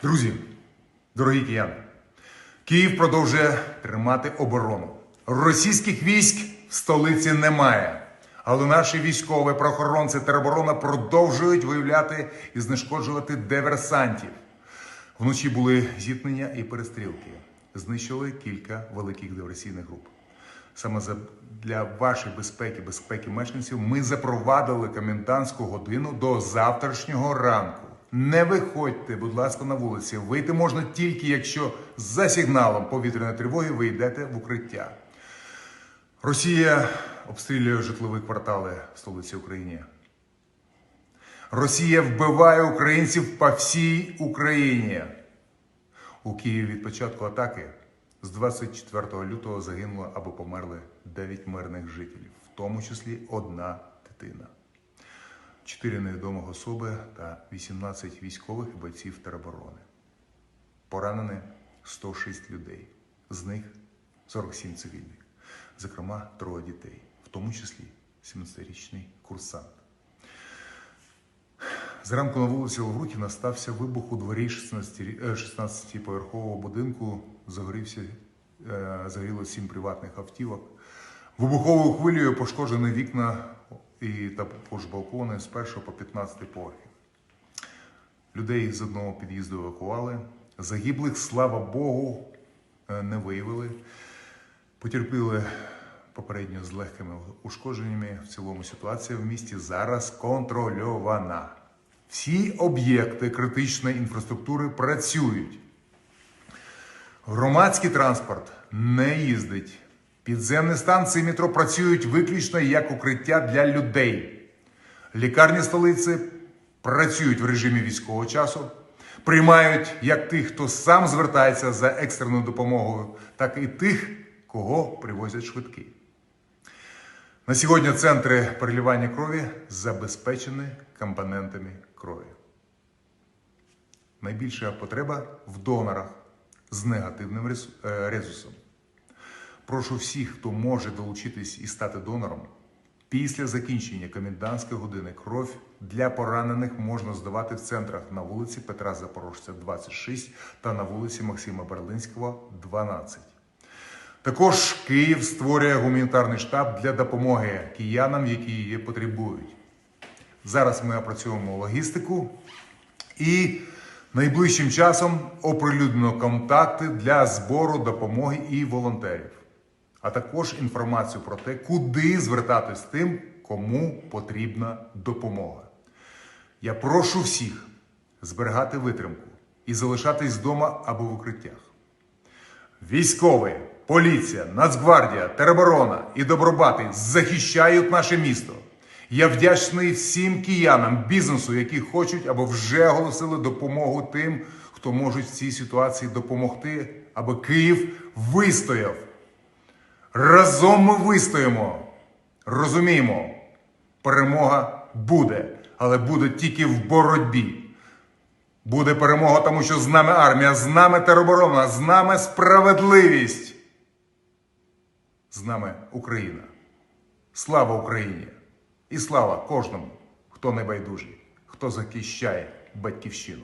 Друзі, дорогі кияни, Київ продовжує тримати оборону. Російських військ в столиці немає. Але наші військові, правоохоронці, тероборона продовжують виявляти і знешкоджувати диверсантів. Вночі були зіткнення і перестрілки. Знищили кілька великих диверсійних груп. Саме для вашої безпеки, безпеки мешканців, ми запровадили комендантську годину до завтрашнього ранку. Не виходьте, будь ласка, на вулиці. Вийти можна тільки, якщо за сигналом повітряної тривоги ви йдете в укриття. Росія обстрілює житлові квартали столиці України. Росія вбиває українців по всій Україні. У Києві від початку атаки з 24 лютого загинуло або померли 9 мирних жителів, в тому числі 1 дитина. 4 невідомих особи та 18 військових і бойців тероборони. Поранені 106 людей, з них 47 цивільних. Зокрема, 3 дітей, в тому числі 17-річний курсант. Зранку на вулиці Лаврутіна стався вибух у дворі 16-поверхового будинку. Загоріло 7 приватних автівок. Вибуховою хвилею пошкоджені вікна і також балкони з 1 по 15 поверхи. Людей з одного під'їзду евакували. Загиблих, слава Богу, не виявили. Потерпіли попередньо з легкими ушкодженнями. В цілому ситуація в місті зараз контрольована. Всі об'єкти критичної інфраструктури працюють. Громадський транспорт не їздить. Підземні станції метро працюють виключно як укриття для людей. Лікарні столиці працюють в режимі військового часу. Приймають як тих, хто сам звертається за екстреною допомогою, так і тих, кого привозять швидкі. На сьогодні центри переливання крові забезпечені компонентами крові. Найбільша потреба в донорах з негативним резусом. Прошу всіх, хто може долучитись і стати донором, після закінчення комендантської години кров для поранених можна здавати в центрах на вулиці Петра Запорожця, 26 та на вулиці Максима Берлинського, 12. Також Київ створює гуманітарний штаб для допомоги киянам, які її потребують. Зараз ми опрацьовуємо логістику і найближчим часом оприлюднено контакти для збору допомоги і волонтерів. А також інформацію про те, куди звертатись тим, кому потрібна допомога. Я прошу всіх зберігати витримку і залишатись вдома або в укриттях. Військові, поліція, Нацгвардія, тероборона і добробати захищають наше місто. Я вдячний всім киянам, бізнесу, які хочуть або вже оголосили допомогу тим, хто може в цій ситуації допомогти, аби Київ вистояв. Разом ми вистоїмо. Розуміємо, перемога буде, але буде тільки в боротьбі. Буде перемога, тому що з нами армія, з нами тероборона, з нами справедливість. З нами Україна. Слава Україні! І слава кожному, хто небайдужий, хто захищає батьківщину.